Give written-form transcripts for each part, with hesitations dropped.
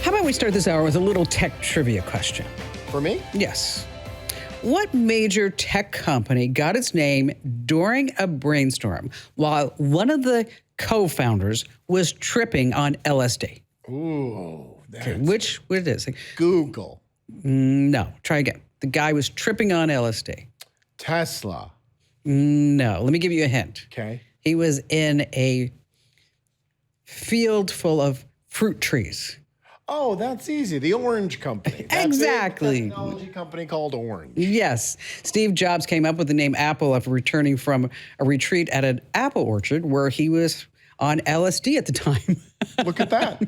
How about we start this hour with a little tech trivia question? For me? Yes. What major tech company got its name during a brainstorm while one of the co-founders was tripping on LSD? Ooh, that's Which it is? Google. No, try again. The guy was tripping on LSD. Tesla. No, let me give you a hint. Okay. He was in a field full of fruit trees. Oh, that's easy. The Orange Company. That Exactly. big technology company called Orange. Yes. Steve Jobs came up with the name Apple after returning from a retreat at an apple orchard where he was on LSD at the time. Look at that.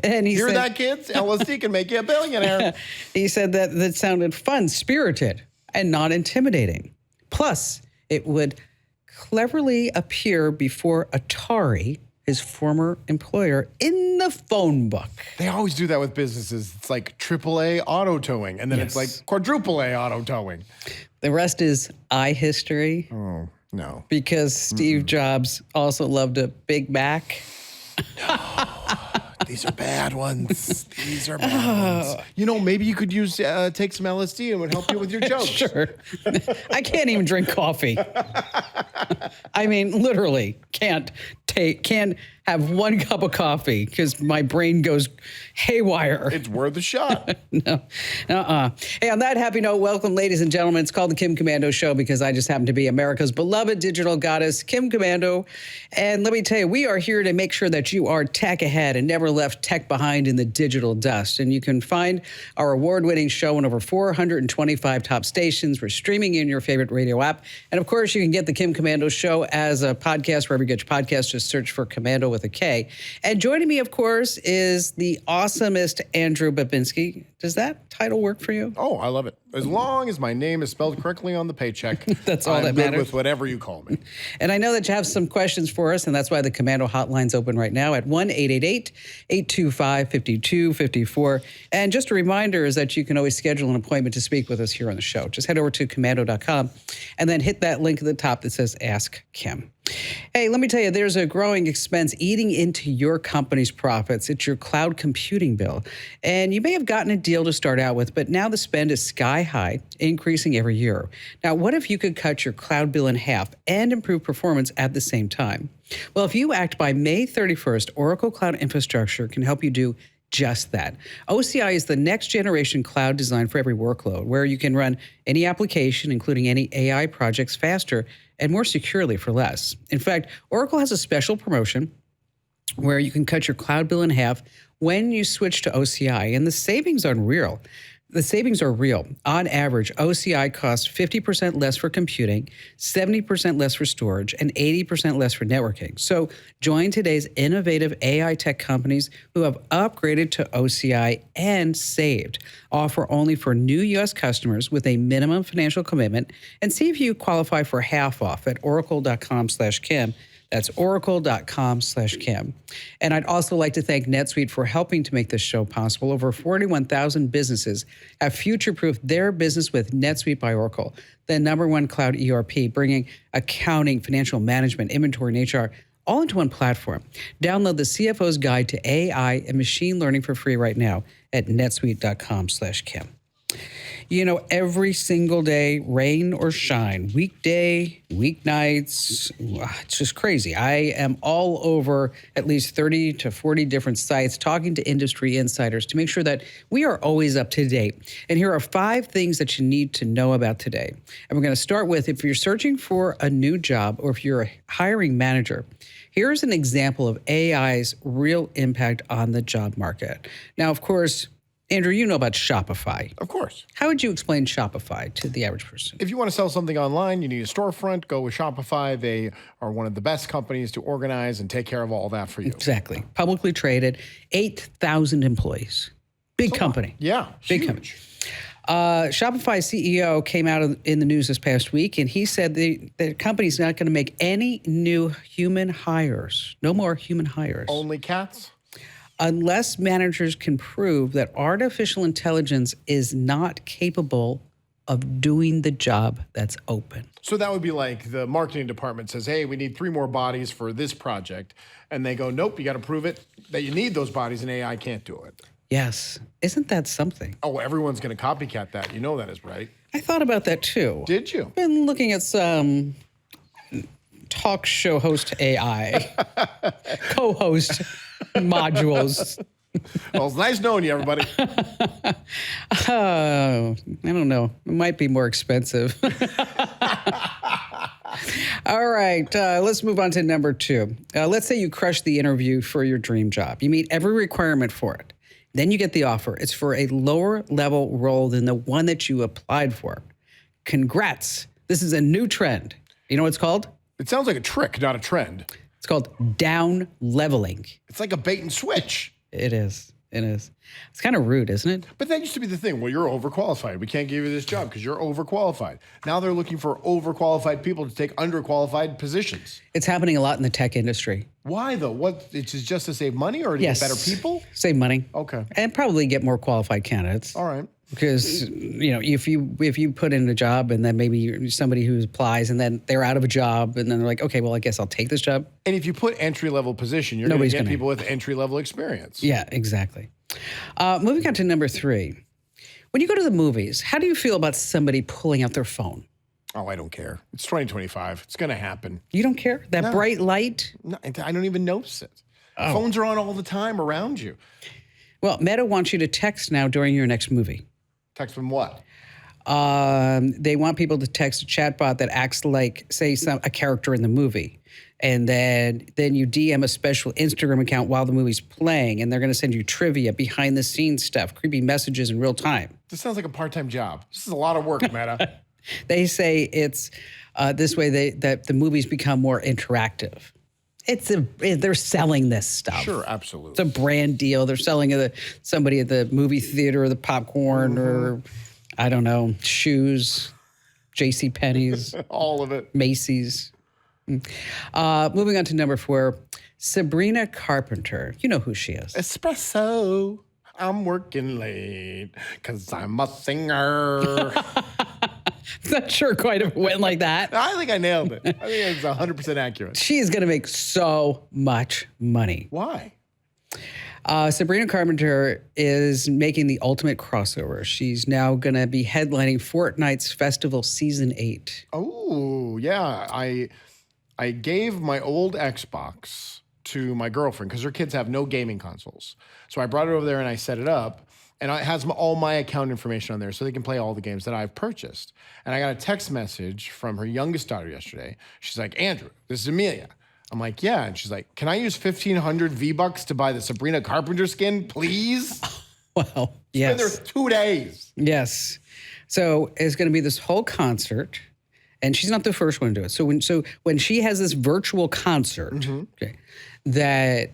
And he Hear said, that, kids? LSD can make you a billionaire. he said that sounded fun, spirited, and not intimidating. Plus, it would cleverly appear before Atari, his former employer, in the phone book. They always do that with businesses. It's like AAA auto towing, and then it's like quadruple A auto towing. The rest is eye history. Oh, no. Because Steve Jobs also loved a Big Mac. These are bad ones. These are bad ones. You know, maybe you could use take some LSD and it would help you with your jokes. Sure. I can't even drink coffee. I mean, literally can't have one cup of coffee because my brain goes haywire. It's worth a shot. No. Hey, on that happy note, welcome, ladies and gentlemen. It's called the Kim Komando Show because I just happen to be America's beloved digital goddess, Kim Komando. And let me tell you, we are here to make sure that you are tech ahead and never left tech behind in the digital dust. And you can find our award-winning show on over 425 top stations. We're streaming in your favorite radio app. And of course, you can get the Kim Komando Show as a podcast wherever you get your podcast. Just search for Komando with a K. And joining me, of course, is the awesomest Andrew Babinski. Does that title work for you? Oh, I love it. As long as my name is spelled correctly on the paycheck, That's all I'm that good matters. with whatever you call me. And I know that you have some questions for us, and that's why the Komando hotline's open right now at 1-888-825-5254. And just a reminder is that you can always schedule an appointment to speak with us here on the show. Just head over to komando.com and then hit that link at the top that says Ask Kim. Hey, let me tell you, there's a growing expense eating into your company's profits. It's your cloud computing bill. And you may have gotten a deal to start out with, but now the spend is sky high, increasing every year. Now, what if you could cut your cloud bill in half and improve performance at the same time? Well, if you act by May 31st, Oracle Cloud Infrastructure can help you do just that. OCI is the next generation cloud designed for every workload, where you can run any application, including any AI projects, faster and more securely for less. In fact, Oracle has a special promotion where you can cut your cloud bill in half when you switch to OCI, and the savings are unreal. The savings are real. On average, OCI costs 50% less for computing, 70% less for storage, and 80% less for networking. So join today's innovative AI tech companies who have upgraded to OCI and saved. Offer only for new U.S. customers with a minimum financial commitment, and see if you qualify for half off at oracle.com/Kim. That's oracle.com/Kim. And I'd also like to thank NetSuite for helping to make this show possible. Over 41,000 businesses have future-proofed their business with NetSuite by Oracle, the #1 cloud ERP, bringing accounting, financial management, inventory, and HR all into one platform. Download the CFO's Guide to AI and Machine Learning for free right now at netsuite.com/Kim. You know, every single day, rain or shine, weekday, weeknights, it's just crazy. I am all over at least 30 to 40 different sites talking to industry insiders to make sure that we are always up to date. And here are 5 things that you need to know about today. And we're going to start with, if you're searching for a new job or if you're a hiring manager, here's an example of AI's real impact on the job market. Now, of course, Andrew, you know about Shopify. Of course. How would you explain Shopify to the average person? If you want to sell something online, you need a storefront, go with Shopify. They are one of the best companies to organize and take care of all that for you. Exactly. Publicly traded, 8,000 employees. Big company. Yeah, Big huge. company. Shopify CEO came out in the news this past week, and he said the company's not going to make any new human hires. No more human hires. Only cats? Unless managers can prove that artificial intelligence is not capable of doing the job that's open. So that would be like the marketing department says, hey, we need 3 more bodies for this project. And they go, nope, you got to prove it that you need those bodies and AI can't do it. Yes. Isn't that something? Oh, everyone's going to copycat that. You know that is right. I thought about that too. Did you? Been looking at some talk show host AI, co-host modules. Well, it's nice knowing you, everybody. I don't know. It might be more expensive. All right, let's move on to number 2. Let's say you crush the interview for your dream job. You meet every requirement for it. Then you get the offer. It's for a lower level role than the one that you applied for. Congrats. This is a new trend. You know what it's called? It sounds like a trick, not a trend. It's called down leveling. It's like a bait and switch. It is. It is. It's kind of rude, isn't it? But that used to be the thing. Well, you're overqualified. We can't give you this job because you're overqualified. Now they're looking for overqualified people to take underqualified positions. It's happening a lot in the tech industry. Why, though? What? It's just to save money or to get better people? Save money. Okay. And probably get more qualified candidates. All right. Because, if you put in a job and then maybe you're somebody who applies and then they're out of a job and then they're like, okay, well, I guess I'll take this job. And if you put entry-level position, you're going to get people with entry-level experience. Yeah, exactly. Moving on to number 3. When you go to the movies, how do you feel about somebody pulling out their phone? Oh, I don't care. It's 2025. It's going to happen. You don't care? That bright light? No, I don't even notice it. Oh. Phones are on all the time around you. Well, Meta wants you to text now during your next movie. Text them what? They want people to text a chatbot that acts like, say, a character in the movie. And then you DM a special Instagram account while the movie's playing, and they're going to send you trivia, behind-the-scenes stuff, creepy messages in real time. This sounds like a part-time job. This is a lot of work, Meta. They say it's this way that the movies become more interactive. They're selling this stuff. Sure, absolutely. It's a brand deal. They're selling it to somebody at the movie theater or the popcorn or, I don't know, shoes, JCPenney's. All of it. Macy's. Moving on to number 4, Sabrina Carpenter. You know who she is. Espresso. I'm working late because I'm a singer. Not sure quite if it went like that. I think I nailed it. I think it's 100% accurate. She is going to make so much money. Why? Sabrina Carpenter is making the ultimate crossover. She's now going to be headlining Fortnite's Festival Season 8. Oh, yeah. I gave my old Xbox to my girlfriend because her kids have no gaming consoles. So I brought it over there and I set it up. And it has all my account information on there so they can play all the games that I've purchased. And I got a text message from her youngest daughter yesterday. She's like, Andrew, this is Amelia. I'm like, yeah. And she's like, can I use 1,500 V-Bucks to buy the Sabrina Carpenter skin, please? Wow. Yes. It's been there 2 days. Yes. So it's going to be this whole concert. And she's not the first one to do it. So when she has this virtual concert, okay, that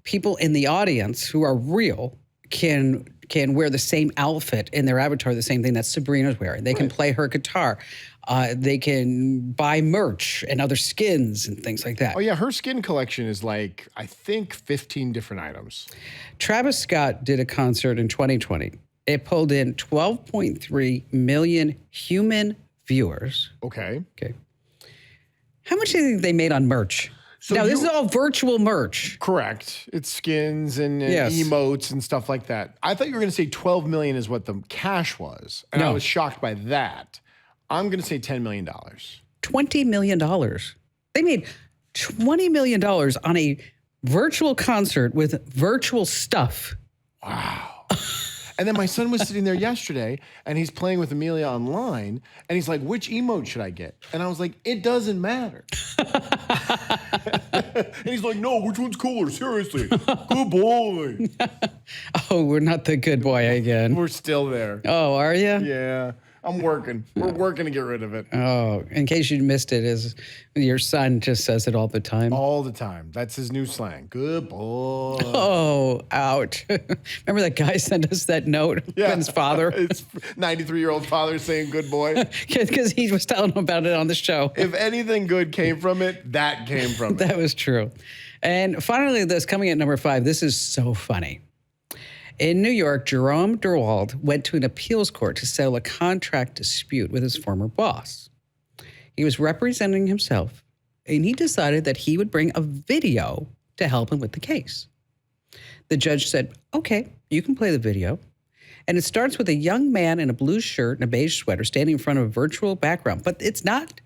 people in the audience who are real can wear the same outfit in their avatar, the same thing that Sabrina's wearing. They can play her guitar. They can buy merch and other skins and things like that. Oh, yeah. Her skin collection is like, I think, 15 different items. Travis Scott did a concert in 2020. It pulled in 12.3 million human viewers. Okay. How much do you think they made on merch? So now, this is all virtual merch. Correct. It's skins and emotes and stuff like that. I thought you were going to say 12 million is what the cash was. And I was shocked by that. I'm going to say $10 million. $20 million. They made $20 million on a virtual concert with virtual stuff. Wow. And then my son was sitting there yesterday and he's playing with Amelia online and he's like, which emote should I get? And I was like, it doesn't matter. And he's like, no, which one's cooler? Seriously. Good boy. Oh, we're not the good boy again. We're still there. Oh, are you? Yeah. I'm working. We're working to get rid of it. Oh, in case you missed it, is your son just says it all the time. All the time. That's his new slang. Good boy. Oh, ouch. Remember that guy sent us that note from his father? It's 93-year-old father saying good boy. Because he was telling him about it on the show. If anything good came from it, that came from it. That was true. And finally, this coming at number 5, this is so funny. In New York, Jerome Durwald went to an appeals court to settle a contract dispute with his former boss. He was representing himself, and he decided that he would bring a video to help him with the case. The judge said, okay, you can play the video. And it starts with a young man in a blue shirt and a beige sweater standing in front of a virtual background. But it's not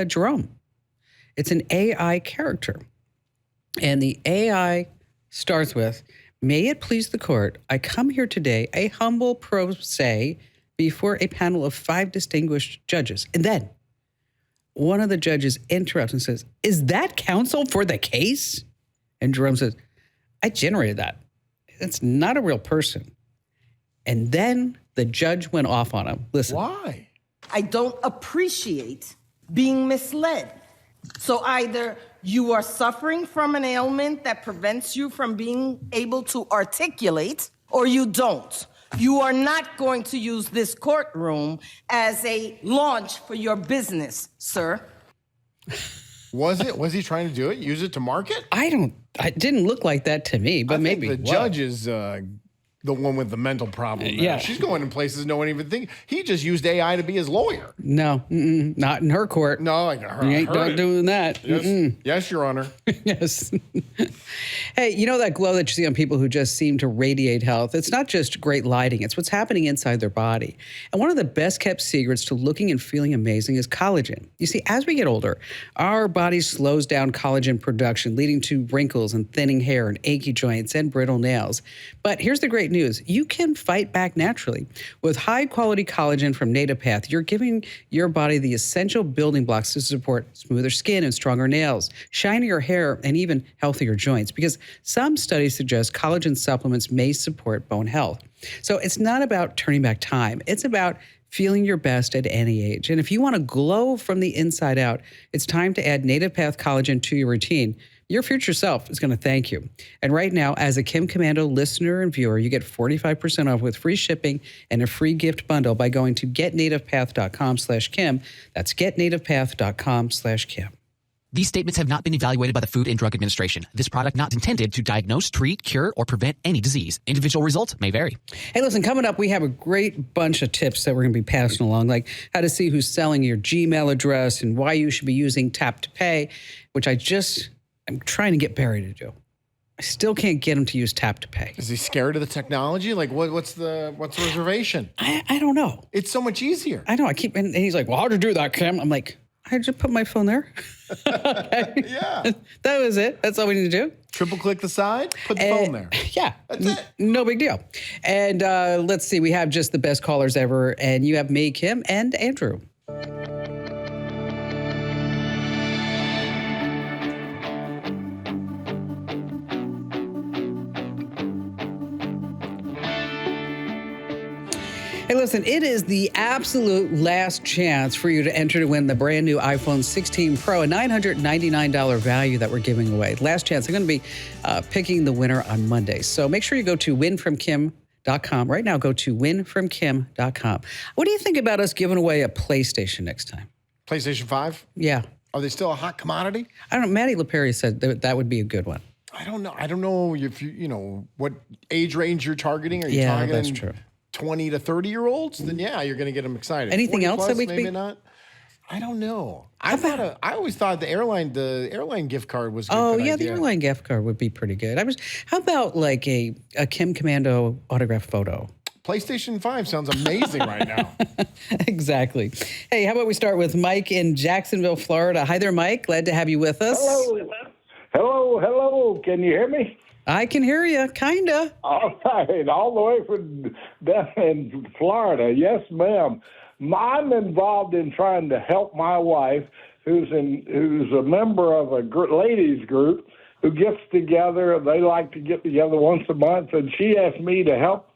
Jerome. It's an AI character. And the AI starts with, may it please the court, I come here today, a humble pro se, before a panel of 5 distinguished judges. And then one of the judges interrupts and says, is that counsel for the case? And Jerome says, I generated that. It's not a real person. And then the judge went off on him. Listen. Why? I don't appreciate being misled. So either you are suffering from an ailment that prevents you from being able to articulate, or you don't. You are not going to use this courtroom as a launch for your business, sir. Was it? Was he trying to do it? Use it to market? It didn't look like that to me, but maybe. The judge is the one with the mental problem. Yeah. She's going in places no one even think. He just used AI to be his lawyer. No, not in her court. No, I You ain't not doing that. Yes, Your Honor. Yes. Hey, you know that glow that you see on people who just seem to radiate health? It's not just great lighting. It's what's happening inside their body. And one of the best kept secrets to looking and feeling amazing is collagen. You see, as we get older, our body slows down collagen production, leading to wrinkles and thinning hair and achy joints and brittle nails. But here's the great news. You can fight back naturally. With high-quality collagen from Native Path, you're giving your body the essential building blocks to support smoother skin and stronger nails, shinier hair, and even healthier joints, because some studies suggest collagen supplements may support bone health. So it's not about turning back time. It's about feeling your best at any age. And if you want to glow from the inside out, it's time to add Native Path collagen to your routine. Your future self is going to thank you. And right now, as a Kim Komando listener and viewer, you get 45% off with free shipping and a free gift bundle by going to getnativepath.com/Kim. That's getnativepath.com/Kim. These statements have not been evaluated by the Food and Drug Administration. This product not intended to diagnose, treat, cure, or prevent any disease. Individual results may vary. Hey, listen, coming up, we have a great bunch of tips that we're going to be passing along, like how to see who's selling your Gmail address and why you should be using Tap to Pay, which I'm trying to get Barry to do. I still can't get him to use Tap to Pay. Is he scared of the technology? Like, what's the reservation? I don't know. It's so much easier. I know. And he's like, well, how'd you do that, Kim? I'm like, I just put my phone there. Okay. Yeah. That was it. That's all we need to do. Triple click the side, put the phone there. Yeah. That's it. No big deal. And let's see. We have just the best callers ever. And you have me, Kim, and Andrew. Hey, listen, it is the absolute last chance for you to enter to win the brand new iPhone 16 Pro, a $999 value that we're giving away. Last chance. I'm going to be picking the winner on Monday. So make sure you go to winfromkim.com. Right now, go to winfromkim.com. What do you think about us giving away a PlayStation next time? PlayStation 5? Yeah. Are they still a hot commodity? I don't know. Maddie LaPerry said that would be a good one. I don't know. I don't know if you know what age range you're targeting. Are you Yeah, targeting that's true. 20 to 30-year-olds? Then yeah, you're going to get them excited. Anything else plus, that we maybe could- not? I don't know. I always thought the airline gift card was a Oh, good yeah, idea. the airline gift card would be pretty good. How about like a Kim Komando autograph photo? PlayStation 5 sounds amazing right now. Exactly. Hey, how about we start with Mike in Jacksonville, Florida. Hi there, Mike. Glad to have you with us. Hello. Can you hear me? I can hear you, kinda. All right, all the way from down in Florida. Yes, ma'am. I'm involved in trying to help my wife, who's a member of a ladies group who gets together. They like to get together once a month, and she asked me to help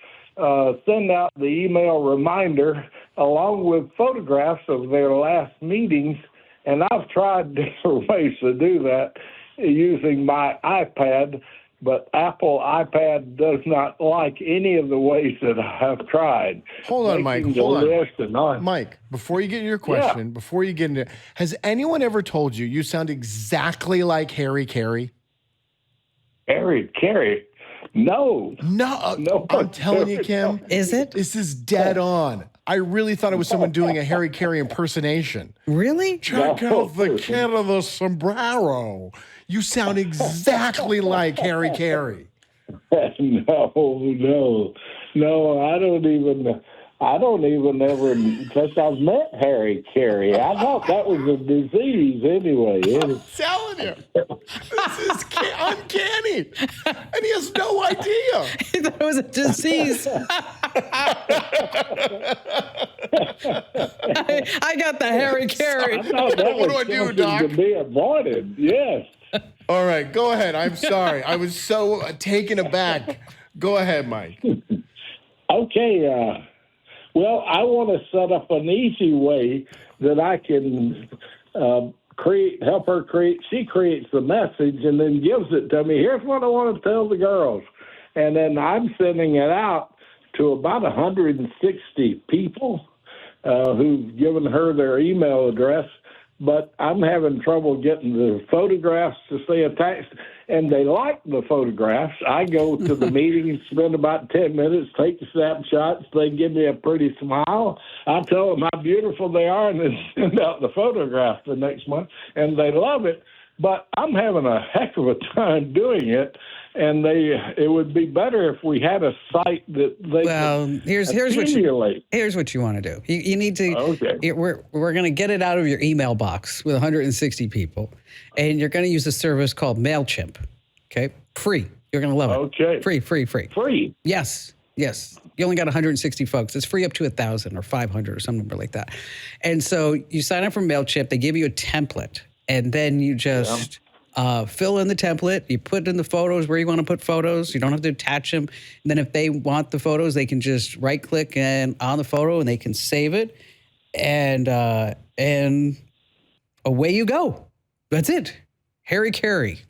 send out the email reminder along with photographs of their last meetings. And I've tried different ways to do that using my iPad, but Apple iPad does not like any of the ways that I have tried. Hold on, Mike. Making Hold the on. list and on. Mike, before you get into your question, before you get into it, has anyone ever told you sound exactly like Harry Carey? Harry Carey? No. No, I'm telling you, Kim. Is it? This is dead on. I really thought it was someone doing a Harry Carey impersonation. Really? Check out the kid of the sombrero. You sound exactly like Harry Carey. No, I don't even ever, because I've met Harry Carey. I thought that was a disease anyway. I'm telling you, this is uncanny. And he has no idea. He thought it was a disease. I got the Harry Carey. I thought that What was do I do, something Doc? to be avoided. Yes. All right, go ahead. I'm sorry. I was so taken aback. Go ahead, Mike. Okay. Well, I want to set up an easy way that I can help her create. She creates the message and then gives it to me. Here's what I want to tell the girls. And then I'm sending it out to about 160 people who've given her their email address. But I'm having trouble getting the photographs to stay attached, and they like the photographs. I go to the meeting, spend about 10 minutes, take the snapshots. They give me a pretty smile. I tell them how beautiful they are, and then send out the photograph the next month, and they love it. But I'm having a heck of a time doing it, and it would be better if we had a site that they could here's what you want to do. You need to. Okay. We're going to get it out of your email box with 160 people, and you're going to use a service called MailChimp. Okay, free. You're going to love it. Okay. Free. Free. Yes. You only got 160 folks. It's free up to 1,000 or 500 or some number like that. And so you sign up for MailChimp. They give you a template, and then you just fill in the template. You put in the photos where you want to put photos. You don't have to attach them. And then if they want the photos, they can just right-click on the photo, and they can save it. And away you go. That's it. Harry Carey.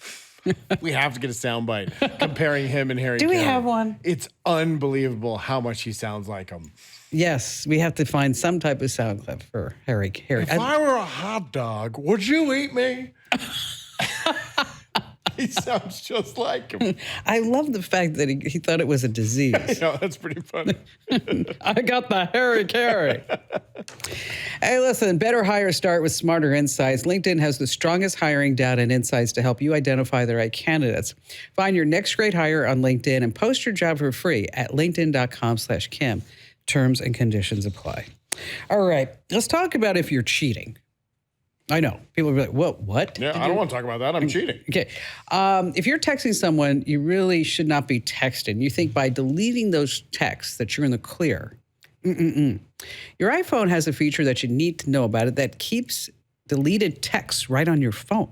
We have to get a soundbite comparing him and Harry Do Carey. we have one? It's unbelievable how much he sounds like him. Yes, we have to find some type of sound clip for Harry Carey. If I were a hot dog, would you eat me? He sounds just like him. I love the fact that he thought it was a disease. No, that's pretty funny. I got the Harry Carey. Hey, listen, better hire start with smarter insights. LinkedIn has the strongest hiring data and insights to help you identify the right candidates. Find your next great hire on LinkedIn and post your job for free at linkedin.com/Kim. Terms and conditions apply. All right, let's talk about if you're cheating. I know. People will be like, what? Yeah, I don't want to talk about that. I'm cheating. Okay. If you're texting someone, you really should not be texting. You think by deleting those texts that you're in the clear. Your iPhone has a feature that you need to know about it that keeps deleted texts right on your phone.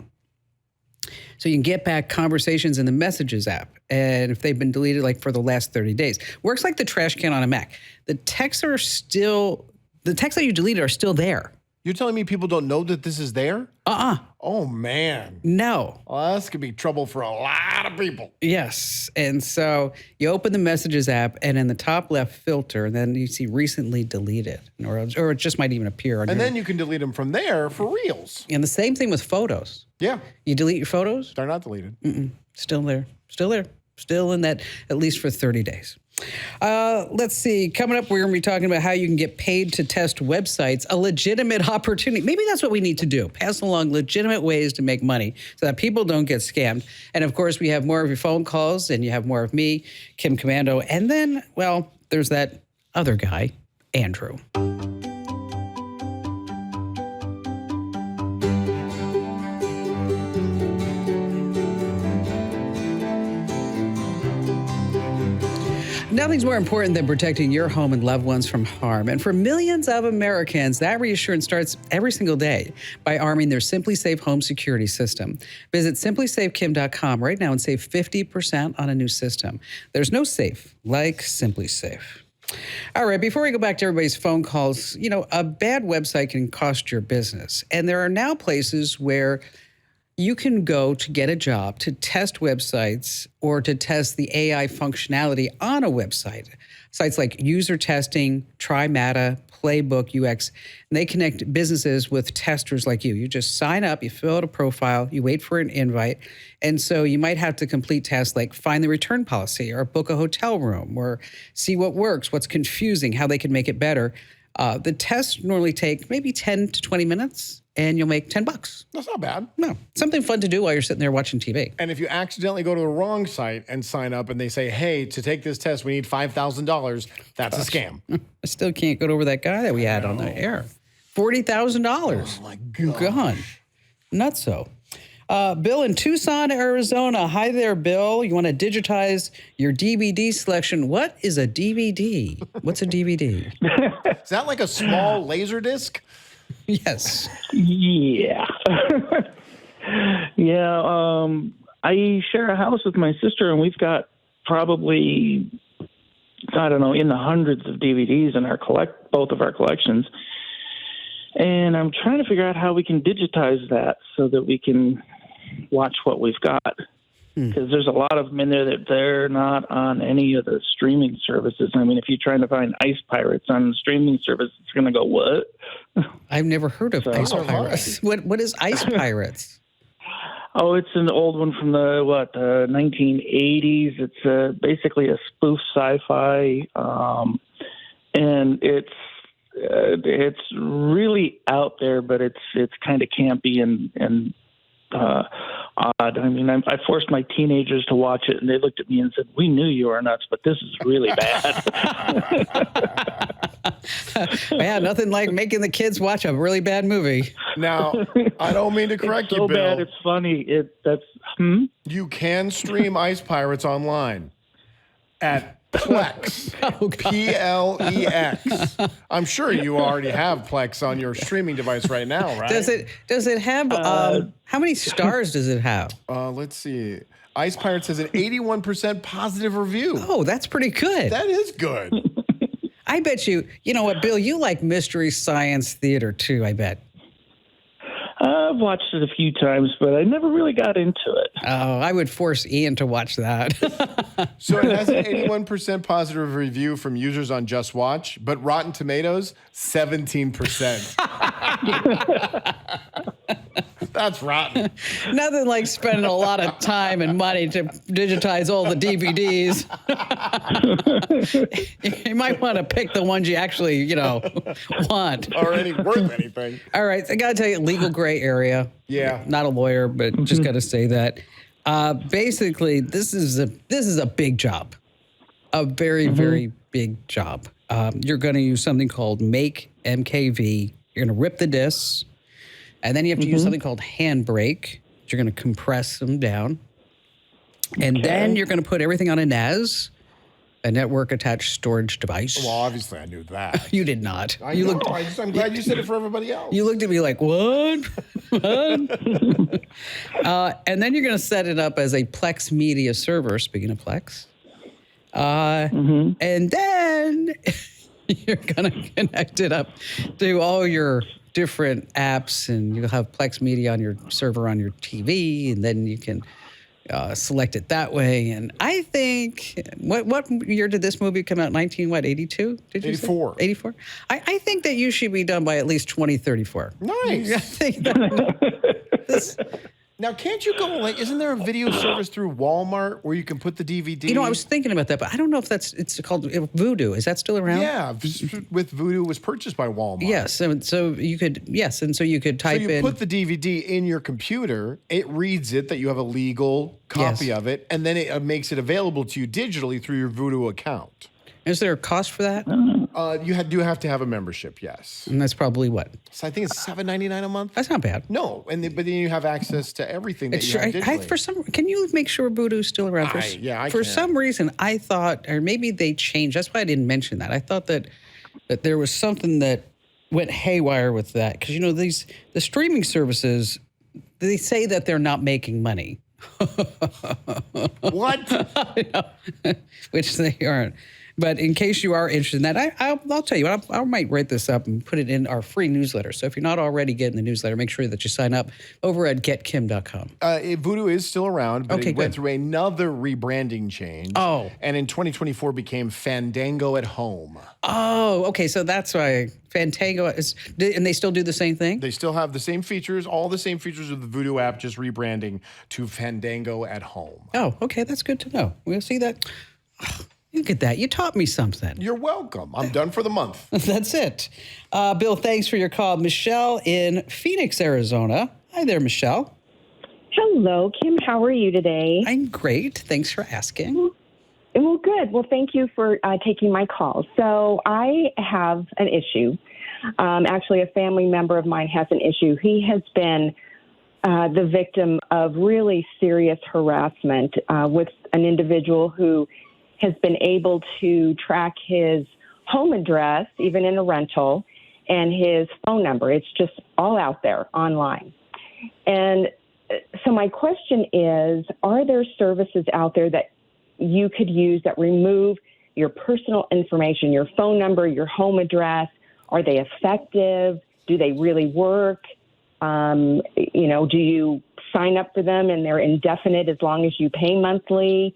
So you can get back conversations in the Messages app. And if they've been deleted like for the last 30 days. Works like the trash can on a Mac. The texts that you deleted are still there. You're telling me people don't know that this is there? Oh, man. No. Well, this could be trouble for a lot of people. Yes. And so you open the Messages app, and in the top left filter, and then you see recently deleted, or it just might even appear on And then you can delete them from there for reals. And the same thing with photos. Yeah. You delete your photos? They're not deleted. Still there. Still in that, at least for 30 days. Let's see. Coming up, we're going to be talking about how you can get paid to test websites, a legitimate opportunity. Maybe that's what we need to do. Pass along legitimate ways to make money so that people don't get scammed. And of course, we have more of your phone calls, and you have more of me, Kim Komando. And then, well, there's that other guy, Andrew. Nothing's more important than protecting your home and loved ones from harm. And for millions of Americans, that reassurance starts every single day by arming their Simply Safe home security system. Visit simplysafekim.com right now and save 50% on a new system. There's no safe like Simply Safe. All right, before we go back to everybody's phone calls, a bad website can cost your business. And there are now places where you can go to get a job to test websites or to test the AI functionality on a website. Sites like User Testing, TryMata, Playbook UX, and they connect businesses with testers like you. You just sign up, you fill out a profile, you wait for an invite, and so you might have to complete tasks like find the return policy or book a hotel room or see what works, what's confusing, how they can make it better. The tests normally take maybe 10 to 20 minutes, and you'll make $10. That's not bad. No, something fun to do while you're sitting there watching TV. And if you accidentally go to the wrong site and sign up and they say, hey, to take this test, we need $5,000, that's a scam. I still can't get over that guy that we had on the air. $40,000. Oh, my God. Gone. Nutso. Bill in Tucson, Arizona. Hi there, Bill. You want to digitize your DVD selection. What is a DVD? What's a DVD? Is that like a small laser disc? Yes. Yeah. Yeah. I share a house with my sister, and we've got probably, I don't know, in the hundreds of DVDs in both of our collections. And I'm trying to figure out how we can digitize that so that we can watch what we've got. Because there's a lot of them in there that they're not on any of the streaming services. I mean, if you're trying to find Ice Pirates on the streaming service, it's going to go, what? I've never heard of Ice Pirates. What is Ice Pirates? Oh, it's an old one from the 1980s. It's basically a spoof sci-fi, and it's really out there, but it's kind of campy and odd. I mean, I forced my teenagers to watch it, and they looked at me and said, "We knew you were nuts, but this is really bad." Yeah, nothing like making the kids watch a really bad movie. Now, I don't mean to correct It's so you, Bill. bad, it's funny. You can stream Ice Pirates online at Plex. Plex. I'm sure you already have Plex on your streaming device right now, right? Does it have how many stars does it have? Let's see. Ice Pirates has an 81% positive review. Oh, that's pretty good. That is good. I bet you know what, Bill, you like Mystery Science Theater too, I bet. I've watched it a few times, but I never really got into it. Oh, I would force Ian to watch that. So it has an 81% positive review from users on Just Watch, but Rotten Tomatoes, 17%. That's rotten. Nothing like spending a lot of time and money to digitize all the DVDs. You might want to pick the ones you actually, want. Or worth anything. All right, I got to tell you, legal gray area. Yeah. Not a lawyer, but just got to say that. Basically, this is a big job. A very, very big job. You're going to use something called Make MKV. You're going to rip the discs. And then you have to use something called Handbrake. You're going to compress them down. And then you're going to put everything on a NAS, a network attached storage device. Well, obviously I knew that. You did not. I'm glad you said it for everybody else. You looked at me like, what? And then you're going to set it up as a Plex media server, speaking of Plex. And then you're going to connect it up to all your different apps, and you'll have Plex Media on your server on your TV, and then you can select it that way. And I think, what year did this movie come out? 82? Did you 84. Say? 84? I think that you should be done by at least 2034. Nice. I think that Now, can't you go, isn't there a video service through Walmart where you can put the DVD? I was thinking about that, but I don't know if it's called Vudu. Is that still around? Yeah, with Vudu was purchased by Walmart. Yes, and so you could type in. So you put the DVD in your computer, it reads it that you have a legal copy of it, and then it makes it available to you digitally through your Vudu account. Is there a cost for that? You do have to have a membership, yes. And that's probably what? So I think it's $7.99 a month. That's not bad. No, but then you have access to everything that you have digitally. Can you make sure Vudu's still around? I For can. some reason, I thought, or maybe they changed. That's why I didn't mention that. I thought that there was something that went haywire with that, because the streaming services, they say that they're not making money. What? Which they aren't. But in case you are interested in that, I'll tell you, I might write this up and put it in our free newsletter. So if you're not already getting the newsletter, make sure that you sign up over at getkim.com. Vudu is still around, but it went good. through another rebranding change. Oh. And in 2024 became Fandango at Home. Oh, okay. So that's why Fandango is, and they still do the same thing? They still have the same features, all the same features of the Vudu app, just rebranding to Fandango at Home. Oh, okay. That's good to know. We'll see that. Look at that. You taught me something. You're welcome. I'm done for the month. That's it. Bill, thanks for your call. Michelle in Phoenix, Arizona. Hi there, Michelle. Hello, Kim. How are you today? I'm great. Thanks for asking. Well, good. Well, thank you for taking my call. So I have an issue. Actually, a family member of mine has an issue. He has been the victim of really serious harassment with an individual who has been able to track his home address, even in a rental, and his phone number. It's just all out there online. And so my question is, are there services out there that you could use that remove your personal information, your phone number, your home address? Are they effective? Do they really work? Do you sign up for them and they're indefinite as long as you pay monthly?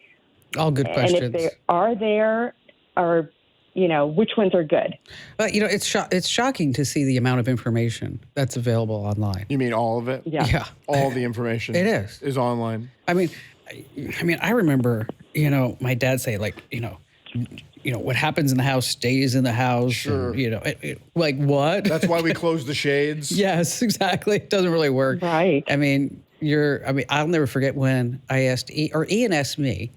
All good questions. And if they are there, or, which ones are good? But, it's shocking to see the amount of information that's available online. You mean all of it? Yeah. All the information. It is. Is online. I mean, I remember, my dad say, like, what happens in the house stays in the house. Sure. And, like what? That's why we close the shades. Yes, exactly. It doesn't really work. Right. I mean, I'll never forget when I asked Ian asked me,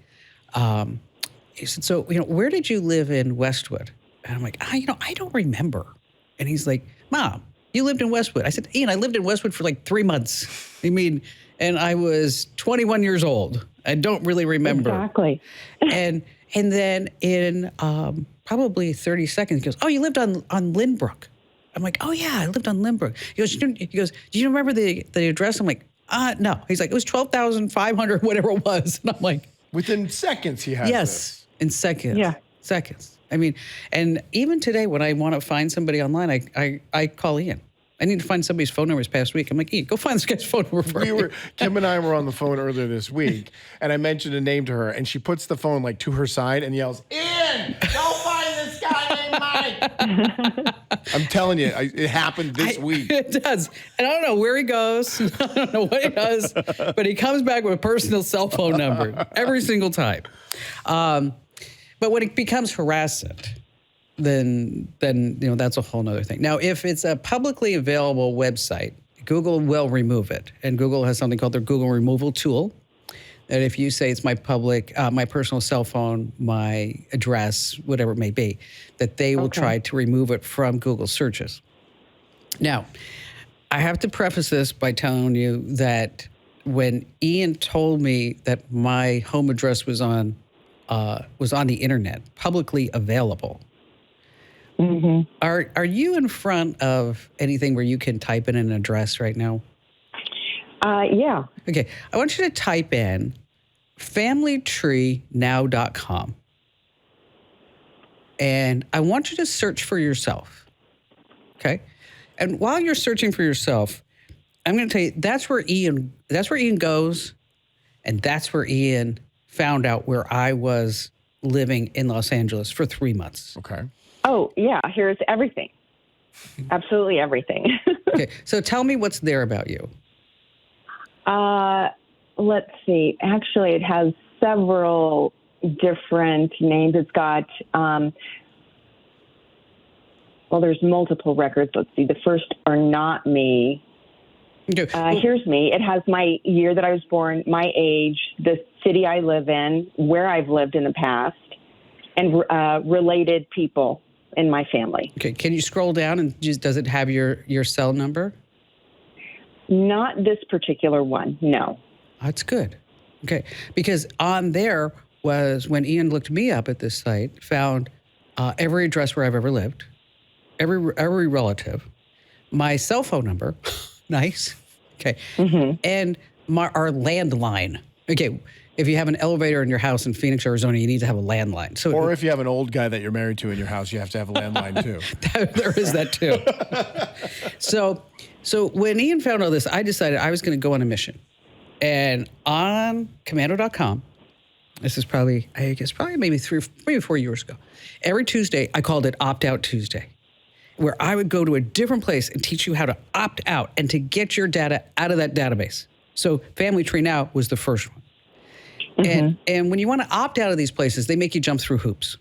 he said, so, where did you live in Westwood? And I'm like, I don't remember. And he's like, Mom, you lived in Westwood. I said, Ian, I lived in Westwood for like 3 months. And I was 21 years old. I don't really remember. Exactly. And then in probably 30 seconds, he goes, oh, you lived on Lynbrook. I'm like, oh, yeah, I lived on Lynbrook. He goes, do you remember the address? I'm like, no. He's like, it was 12,500, whatever it was. And I'm like. Within seconds, he has Yes, in seconds. Yeah. Seconds. I mean, and even today when I want to find somebody online, I call Ian. I need to find somebody's phone number this past week. I'm like, Ian, go find this guy's phone number for me. Kim and I were on the phone earlier this week, and I mentioned a name to her, and she puts the phone like to her side and yells, Ian, go find this guy named Mike. I'm telling you, it happened this week. It does. And I don't know where he goes. I don't know what he does, but he comes back with a personal cell phone number every single time. But when it becomes harassment, then that's a whole nother thing. Now, if it's a publicly available website, Google will remove it. And Google has something called their Google removal tool. That if you say it's my personal cell phone, my address, whatever it may be, that they will try to remove it from Google searches. Now, I have to preface this by telling you that when Ian told me that my home address was on the internet, publicly available. Mm-hmm. Are you in front of anything where you can type in an address right now? Yeah. Okay. I want you to type in familytreenow.com. And I want you to search for yourself. Okay? And while you're searching for yourself, I'm going to tell you that's where Ian goes, and that's where Ian found out where I was living in Los Angeles for 3 months. Okay. Oh, yeah. Here's everything. Absolutely everything. Okay. So tell me what's there about you. Let's see. Actually, it has several different names. It's got, there's multiple records. Let's see. The first are not me. Okay. Here's me. It has my year that I was born, my age, the city I live in, where I've lived in the past, and related people in my family. Okay. Can you scroll down and does it have your cell number? Not this particular one, no. That's good. Okay. Because on there was when Ian looked me up at this site, found every address where I've ever lived, every relative, my cell phone number. Nice. Okay. Mm-hmm. And our landline. Okay. If you have an elevator in your house in Phoenix, Arizona, you need to have a landline. So, or if you have an old guy that you're married to in your house, you have to have a landline too. There is that too. So when Ian found all this, I decided I was going to go on a mission. And on Komando.com, this is probably maybe 4 years ago, every Tuesday, I called it Opt Out Tuesday, where I would go to a different place and teach you how to opt out and to get your data out of that database. So Family Tree Now was the first one. And when you want to opt out of these places, they make you jump through hoops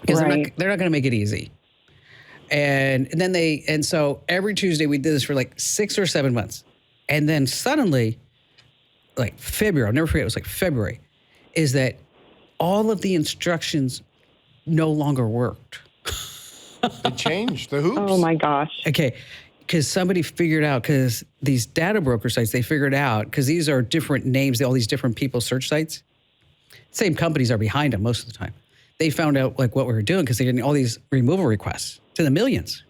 because they're not going to make it easy. And so every Tuesday we did this for like 6 or 7 months. And then suddenly, like February, I'll never forget, it was like February, is that all of the instructions no longer worked. It changed the hoops. Oh my gosh. Okay. Because somebody figured out, because these data broker sites, they figured out, because these are different names, all these different people search sites. Same companies are behind them most of the time. They found out like what we were doing because they're getting all these removal requests to the millions.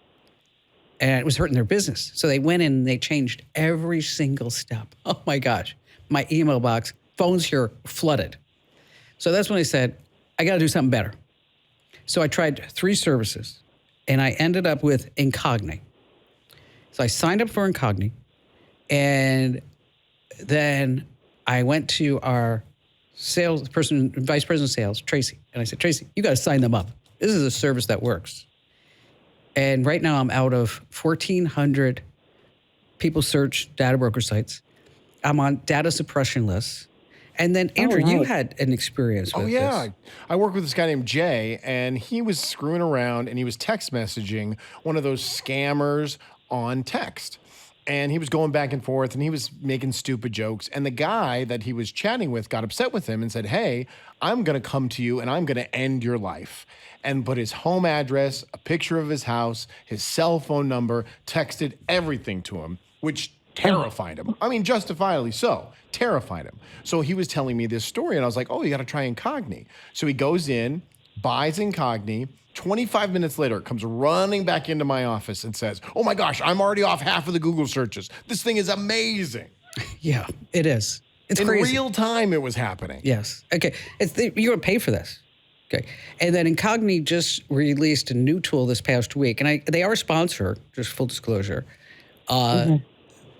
And it was hurting their business. So they went in and they changed every single step. Oh my gosh. My email box, phones here flooded. So that's when I said, I got to do something better. So I tried 3 services and I ended up with Incogni. So I signed up for Incogni, and then I went to our vice president of sales, Tracy, and I said, Tracy, you got to sign them up. This is a service that works. And right now I'm out of 1,400 people search data broker sites. I'm on data suppression lists. And then, Andrew, you had an experience with this. I work with this guy named Jay, and he was screwing around, and he was text messaging one of those scammers on text. And he was going back and forth, and he was making stupid jokes. And the guy that he was chatting with got upset with him and said, hey, I'm going to come to you, and I'm going to end your life. And put his home address, a picture of his house, his cell phone number, texted everything to him, which terrified him. I mean, justifiably so. Terrified him. So he was telling me this story, and I was like, oh, you got to try Incogni. So he goes in, buys Incogni. 25 minutes later, it comes running back into my office and says, oh my gosh, I'm already off half of the Google searches. This thing is amazing. Yeah, it is. It's in crazy. real time it was happening. Yes. Okay. You're going to pay for this. Okay. And then Incogni just released a new tool this past week, and they are a sponsor, just full disclosure.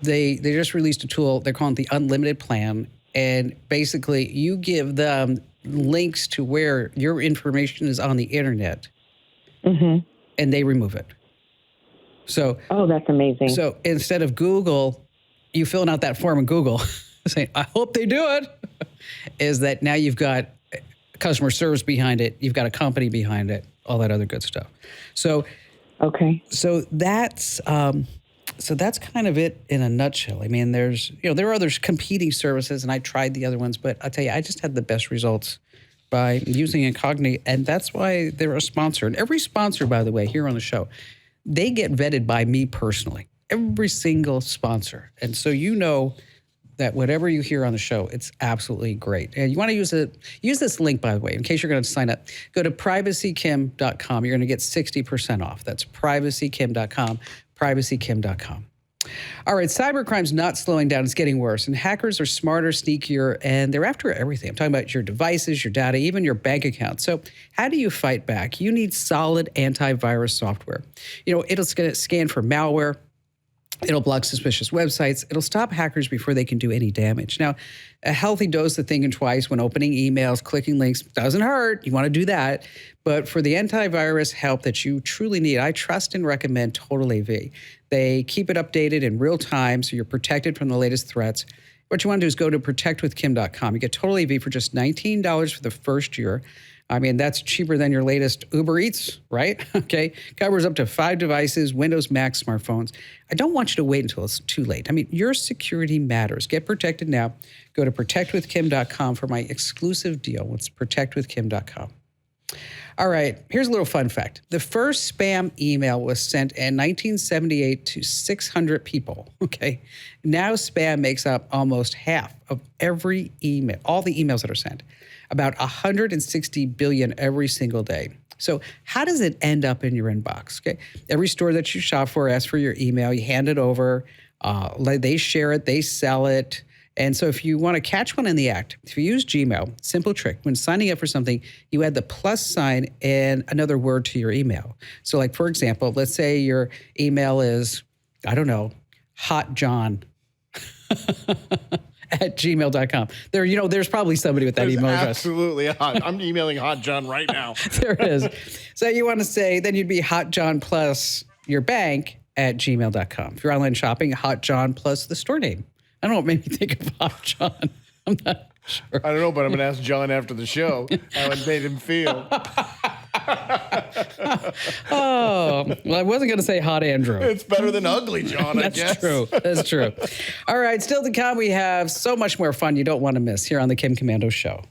They just released a tool. They're calling it the Unlimited Plan. And basically, you give them links to where your information is on the internet, and they remove it. So, that's amazing. So instead of Google, you filling out that form in Google, saying, I hope they do it, is that now you've got customer service behind it, you've got a company behind it, all that other good stuff. So, so that's kind of it in a nutshell. I mean, there are other competing services, and I tried the other ones, but I'll tell you, I just had the best results by using Incogni, and that's why they're a sponsor. And every sponsor, by the way, here on the show, they get vetted by me personally. Every single sponsor. And so you know that whatever you hear on the show, it's absolutely great. And you want to use this link, by the way, in case you're going to sign up. Go to privacykim.com. You're going to get 60% off. That's privacykim.com, privacykim.com. All right, cybercrime's not slowing down. It's getting worse. And hackers are smarter, sneakier, and they're after everything. I'm talking about your devices, your data, even your bank account. So how do you fight back? You need solid antivirus software. It'll scan for malware. It'll block suspicious websites. It'll stop hackers before they can do any damage. Now, a healthy dose of thinking twice when opening emails, clicking links doesn't hurt. You want to do that. But for the antivirus help that you truly need, I trust and recommend Total AV. They keep it updated in real time so you're protected from the latest threats. What you want to do is go to protectwithkim.com. You get Total AV for just $19 for the first year. I mean, that's cheaper than your latest Uber Eats, right? Okay. Covers up to 5 devices, Windows, Mac, smartphones. I don't want you to wait until it's too late. I mean, your security matters. Get protected now. Go to protectwithkim.com for my exclusive deal. It's protectwithkim.com. All right, here's a little fun fact. The first spam email was sent in 1978 to 600 people, okay? Now spam makes up almost half of every email, all the emails that are sent, about 160 billion every single day. So how does it end up in your inbox, okay? Every store that you shop for asks for your email, you hand it over, they share it, they sell it. And so if you want to catch one in the act, if you use Gmail, simple trick, when signing up for something, you add the plus sign and another word to your email. So like, for example, let's say your email is, I don't know, hotjohn at gmail.com. There's probably somebody with that email address. Absolutely. I'm emailing Hot John right now. There it is. So you want to say, then you'd be hotjohn plus your bank at gmail.com. If you're online shopping, hotjohn plus the store name. I don't know what made me think of Hot John. I don't know, but I'm going to ask John after the show how it made him feel. Oh, well, I wasn't going to say hot Andrew. It's better than ugly, John, I guess. That's true. That's true. All right, still to come, we have so much more fun you don't want to miss here on the Kim Komando Show.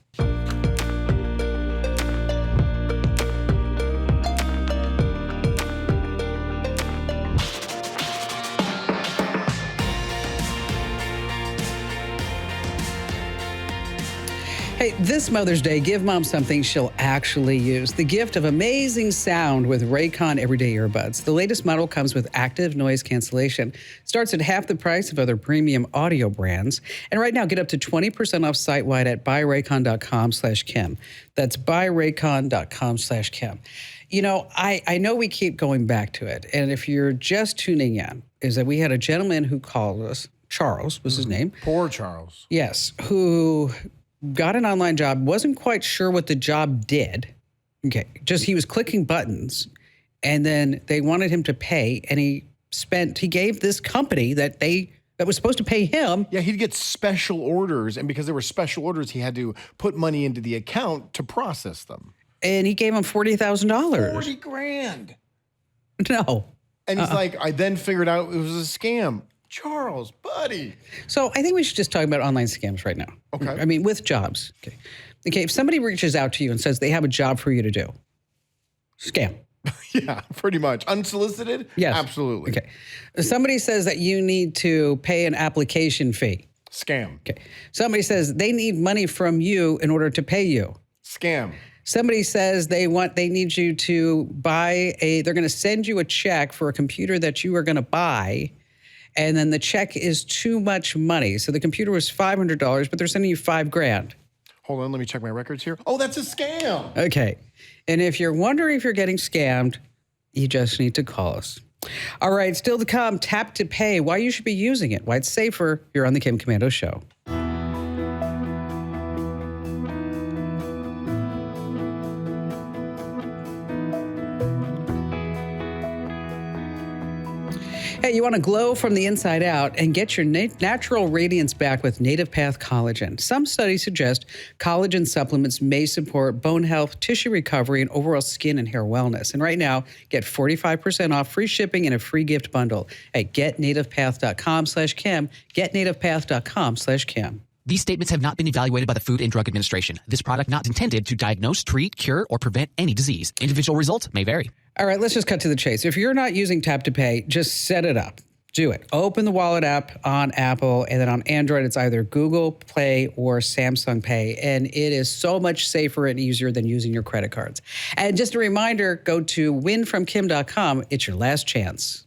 Hey, this Mother's Day, give mom something she'll actually use. The gift of amazing sound with Raycon Everyday Earbuds. The latest model comes with active noise cancellation. Starts at half the price of other premium audio brands. And right now, get up to 20% off site-wide at buyraycon.com/Kim. That's buyraycon.com/Kim. You know, I know we keep going back to it. And if you're just tuning in, is that we had a gentleman who called us, Charles was his name. Poor Charles. Yes, who got an online job, wasn't quite sure what the job did. Okay, just he was clicking buttons, and then they wanted him to pay, and he gave this company that was supposed to pay him. Yeah, he'd get special orders, and because there were special orders, he had to put money into the account to process them. And he gave him $40,000. 40 grand. No. And he's like, I then figured out it was a scam. Charles, buddy. So I think we should just talk about online scams right now. Okay. I mean, with jobs. Okay, if somebody reaches out to you and says they have a job for you to do, scam. Yeah, pretty much. Unsolicited? Yes. Absolutely. Okay. If somebody says that you need to pay an application fee. Scam. Okay. Somebody says they need money from you in order to pay you. Scam. Somebody says they need you to they're going to send you a check for a computer that you are going to buy, and then the check is too much money. So the computer was $500, but they're sending you $5,000. Hold on, let me check my records here. Oh, that's a scam. Okay. And if you're wondering if you're getting scammed, you just need to call us. All right, still to come, Tap to Pay, why you should be using it, why it's safer. You're on the Kim Komando Show. Hey, you want to glow from the inside out and get your natural radiance back with Native Path Collagen. Some studies suggest collagen supplements may support bone health, tissue recovery, and overall skin and hair wellness. And right now, get 45% off, free shipping, and a free gift bundle at getnativepath.com/Kim, getnativepath.com/Kim. These statements have not been evaluated by the Food and Drug Administration. This product not intended to diagnose, treat, cure, or prevent any disease. Individual results may vary. All right, let's just cut to the chase. If you're not using Tap to Pay, just set it up. Do it. Open the Wallet app on Apple, and then on Android, it's either Google Play or Samsung Pay. And it is so much safer and easier than using your credit cards. And just a reminder, go to winfromkim.com. It's your last chance.